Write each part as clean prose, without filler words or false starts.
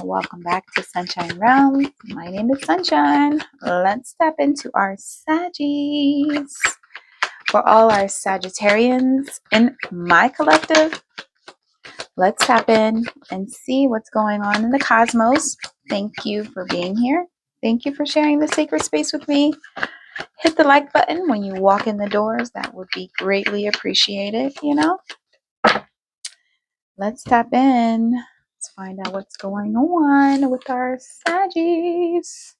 welcome back to Sunshine Realm. My name is Sunshine. Let's step into our Saggies. For all our Sagittarians in my collective, let's tap in and see what's going on in the cosmos. Thank you for being here. Thank you for sharing the sacred space with me. Hit the like button when you walk in the doors. That would be greatly appreciated, Let's tap in. Let's find out what's going on with our Saggies.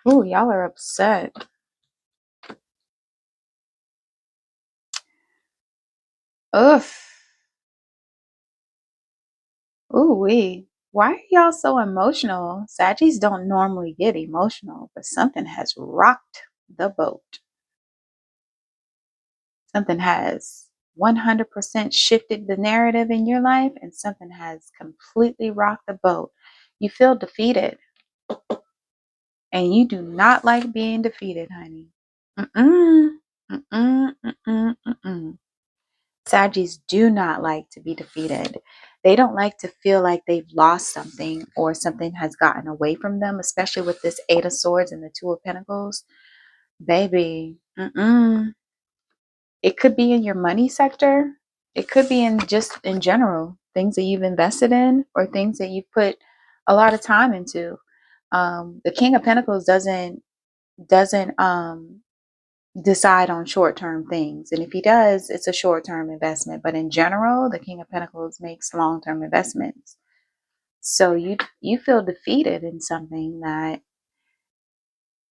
Ooh, y'all are upset. Ugh. Ooh wee. Why are y'all so emotional? Saggies don't normally get emotional, but something has rocked the boat. Something has 100% shifted the narrative in your life, and something has completely rocked the boat. You feel defeated, and you do not like being defeated, honey. Saggies do not like to be defeated. They don't like to feel like they've lost something or something has gotten away from them, especially with this Eight of Swords and the Two of Pentacles. Baby, it could be in your money sector. It could be in just in general, things that you've invested in or things that you've put a lot of time into. The King of Pentacles doesn't decide on short-term things, and if he does, it's a short-term investment. But in general, the King of Pentacles makes long-term investments. So you feel defeated in something that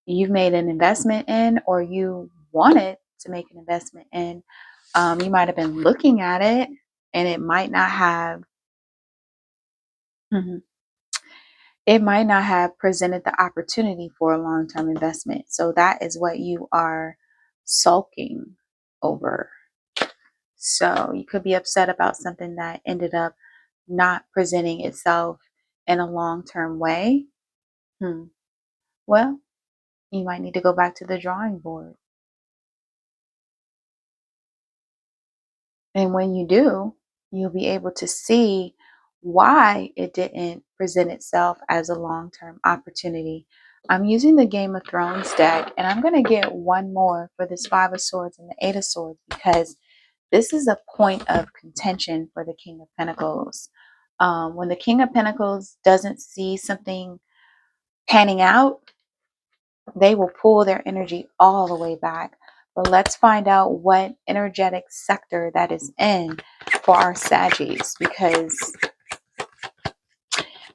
you've made an investment in, or you wanted to make an investment in. You might have been looking at it, and it might not have presented the opportunity for a long-term investment. So that is what you are sulking over. So you could be upset about something that ended up not presenting itself in a long-term way. Well, you might need to go back to the drawing board. And when you do, you'll be able to see why it didn't present itself as a long-term opportunity. I'm using the Game of Thrones deck, and I'm going to get one more for this Five of Swords and the Eight of Swords, because this is a point of contention for the King of Pentacles. When the King of Pentacles doesn't see something panning out, they will pull their energy all the way back. But let's find out what energetic sector that is in for our Saggies, because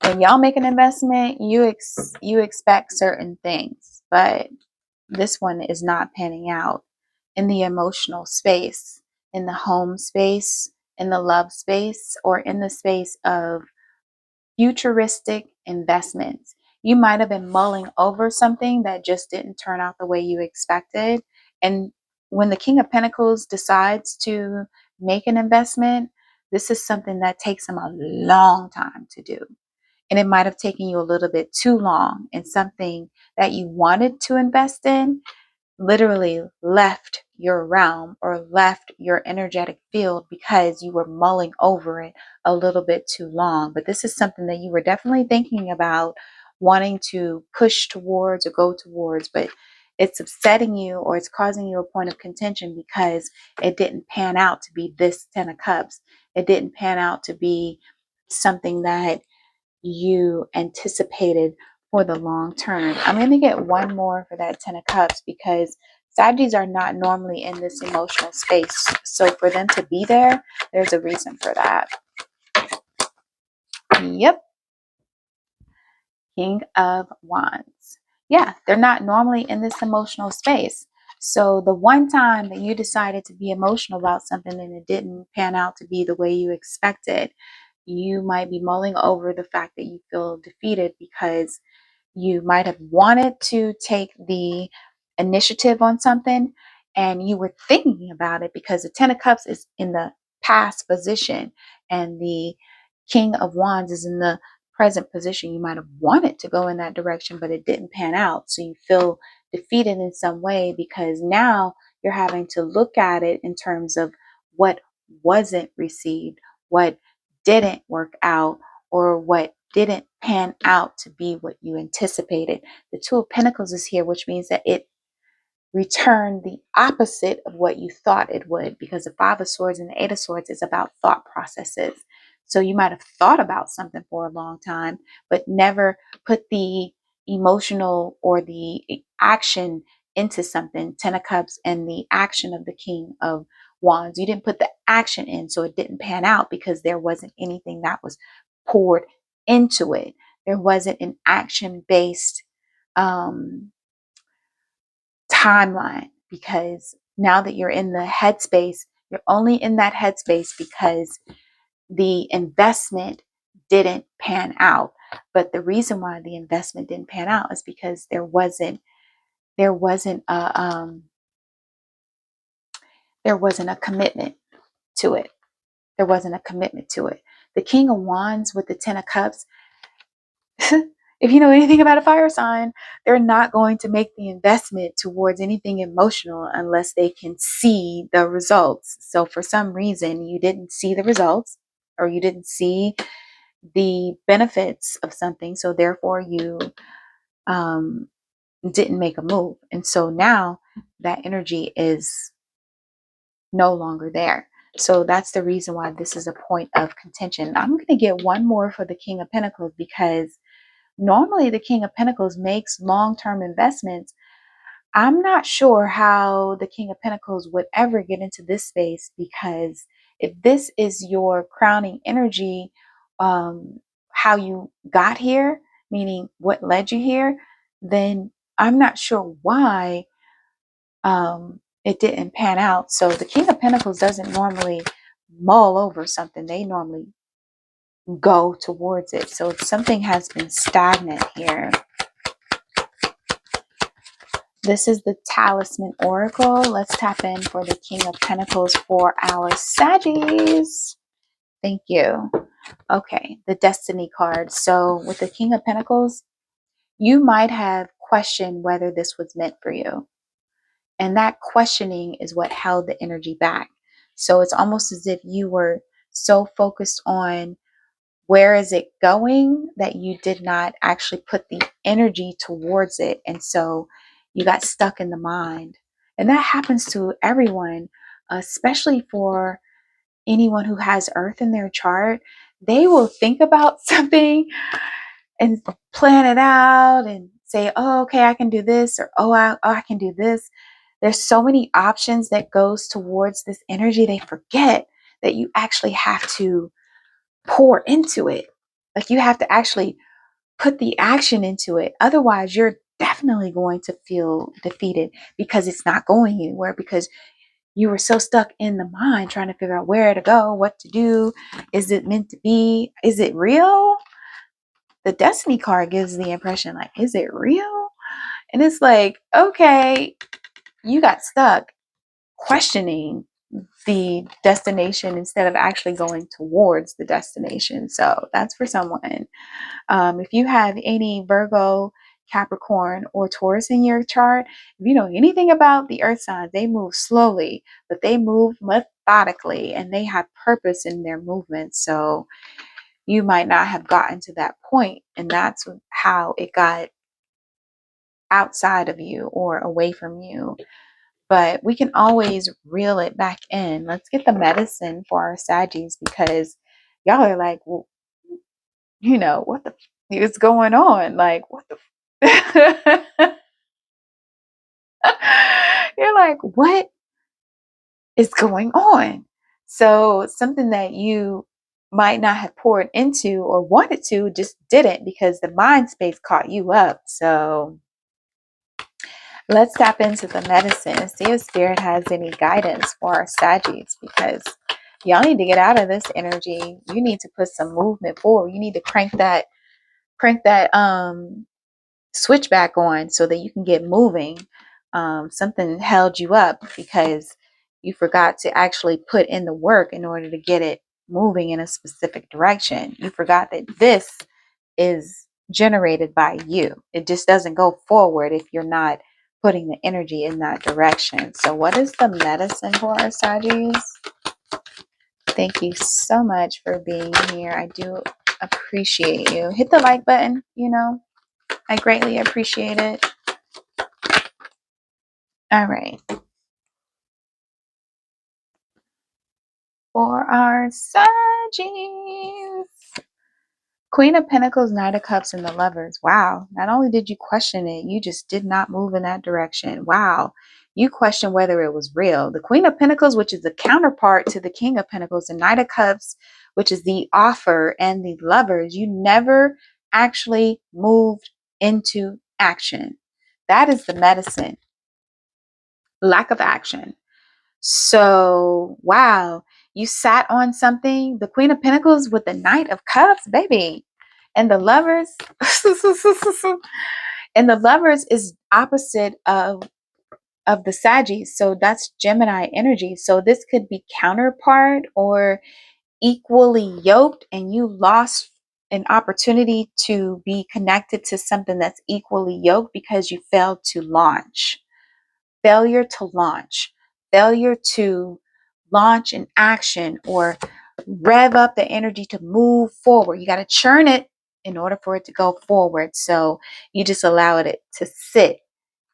when y'all make an investment, you expect certain things, but this one is not panning out in the emotional space, in the home space, in the love space, or in the space of futuristic investments. You might have been mulling over something that just didn't turn out the way you expected. And when the King of Pentacles decides to make an investment, this is something that takes him a long time to do. And it might have taken you a little bit too long, and something that you wanted to invest in literally left your realm or left your energetic field because you were mulling over it a little bit too long. But this is something that you were definitely thinking about wanting to push towards or go towards, but it's upsetting you, or it's causing you a point of contention because it didn't pan out to be this Ten of Cups. It didn't pan out to be something that you anticipated for the long term. I'm going to get one more for that Ten of Cups, because Saggies are not normally in this emotional space. So for them to be there, there's a reason for that. Yep. King of Wands. Yeah, they're not normally in this emotional space. So the one time that you decided to be emotional about something and it didn't pan out to be the way you expected, you might be mulling over the fact that you feel defeated because you might have wanted to take the initiative on something, and you were thinking about it because the Ten of Cups is in the past position and the King of Wands is in the present position. You might have wanted to go in that direction, but it didn't pan out. So you feel defeated in some way because now you're having to look at it in terms of what wasn't received, what didn't work out, or what didn't pan out to be what you anticipated. The Two of Pentacles is here, which means that it returned the opposite of what you thought it would, because the Five of Swords and the Eight of Swords is about thought processes. So you might have thought about something for a long time, but never put the emotional or the action into something. Ten of Cups and the action of the King of Wands. You didn't put the action in, so it didn't pan out because there wasn't anything that was poured into it. There wasn't an action-based timeline, because now that you're in the headspace, you're only in that headspace because the investment didn't pan out. But the reason why the investment didn't pan out is because there wasn't a commitment to it. There wasn't a commitment to it. The King of Wands with the Ten of Cups, if you know anything about a fire sign, they're not going to make the investment towards anything emotional unless they can see the results. So for some reason, you didn't see the results, or you didn't see the benefits of something. So therefore you didn't make a move. And so now that energy is no longer there. So that's the reason why this is a point of contention. I'm going to get one more for the King of Pentacles, because normally the King of Pentacles makes long-term investments. I'm not sure how the King of Pentacles would ever get into this space, because if this is your crowning energy, how you got here, meaning what led you here, then I'm not sure why it didn't pan out. So the King of Pentacles doesn't normally mull over something. They normally go towards it. So something has been stagnant here. This is the Talisman Oracle. Let's tap in for the King of Pentacles for our Saggies. Thank you. Okay, the Destiny card. So with the King of Pentacles, you might have questioned whether this was meant for you. And that questioning is what held the energy back. So it's almost as if you were so focused on where is it going that you did not actually put the energy towards it. And so you got stuck in the mind. And that happens to everyone, especially for anyone who has Earth in their chart. They will think about something and plan it out and say, oh, okay, I can do this, or I can do this. There's so many options that goes towards this energy. They forget that you actually have to pour into it. Like you have to actually put the action into it. Otherwise, you're definitely going to feel defeated, because it's not going anywhere, because you were so stuck in the mind trying to figure out where to go, what to do. Is it meant to be? Is it real? The Destiny card gives the impression like, is it real? And it's like, okay, you got stuck questioning the destination instead of actually going towards the destination. So that's for someone. If you have any Virgo, Capricorn, or Taurus in your chart, if you know anything about the earth signs, they move slowly, but they move methodically, and they have purpose in their movement. So you might not have gotten to that point, and that's how it got outside of you or away from you. But we can always reel it back in. Let's get the medicine for our Saggies, because y'all are like, well, you know, what the is going on? Like, what the you're like, what is going on? So something that you might not have poured into or wanted to, just didn't, because the mind space caught you up. So let's tap into the medicine and see if Spirit has any guidance for our Saggies, because y'all need to get out of this energy. You need to put some movement forward. You need to crank that switch back on so that you can get moving. Something held you up because you forgot to actually put in the work in order to get it moving in a specific direction. You forgot that this is generated by you. It just doesn't go forward if you're not putting the energy in that direction. So what is the medicine for our Saggies? Thank you so much for being here. I do appreciate you. Hit the like button, you know. I greatly appreciate it. All right. For our Saggies. Queen of Pentacles, Knight of Cups, and the Lovers. Wow. Not only did you question it, you just did not move in that direction. Wow. You questioned whether it was real. The Queen of Pentacles, which is the counterpart to the King of Pentacles, the Knight of Cups, which is the offer, and the Lovers, you never actually moved into action. That is the medicine. Lack of action. So, wow, you sat on something, the Queen of Pentacles with the Knight of Cups, baby. And the Lovers, and the Lovers is opposite of the Saggies. So that's Gemini energy. So this could be counterpart or equally yoked, and you lost an opportunity to be connected to something that's equally yoked because you failed to launch. Failure to launch. Failure to launch an action or rev up the energy to move forward. You got to churn it in order for it to go forward. So you just allow it to sit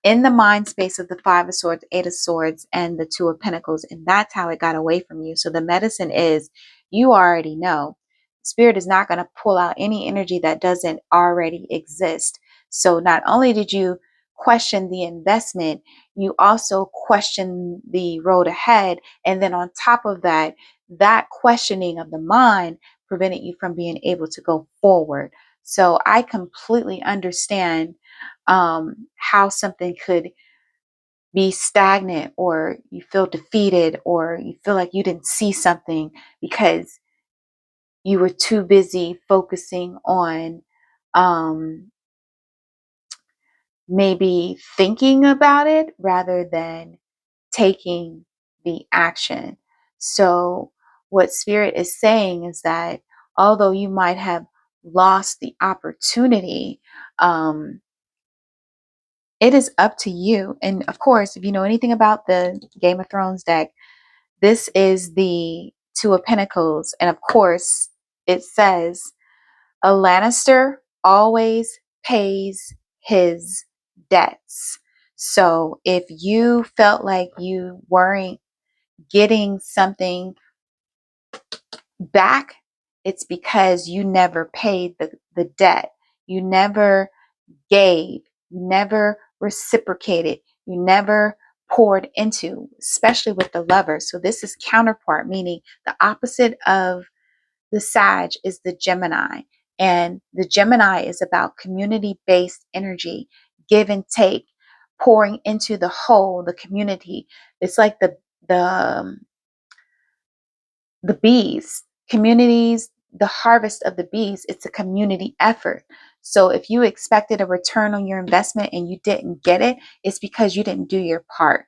in the mind space of the Five of Swords, Eight of Swords, and the Two of Pentacles. And that's how it got away from you. So the medicine is, you already know. Spirit is not going to pull out any energy that doesn't already exist. So not only did you question the investment, you also question the road ahead. And then on top of that, that questioning of the mind prevented you from being able to go forward. So I completely understand how something could be stagnant, or you feel defeated, or you feel like you didn't see something because you were too busy focusing on maybe thinking about it rather than taking the action. So what Spirit is saying is that although you might have lost the opportunity, it is up to you. And of course, if you know anything about the Game of Thrones deck, this is the Two of Pentacles. And of course, it says a Lannister always pays his debts. So if you felt like you weren't getting something back, it's because you never paid the debt. You never gave, you never reciprocated, you never poured into, especially with the Lover. So this is counterpart, meaning the opposite of the Sag is the Gemini. And the Gemini is about community-based energy, give and take, pouring into the whole, the community. It's like the the bees, communities, the harvest of the bees. It's a community effort. So if you expected a return on your investment and you didn't get it, it's because you didn't do your part.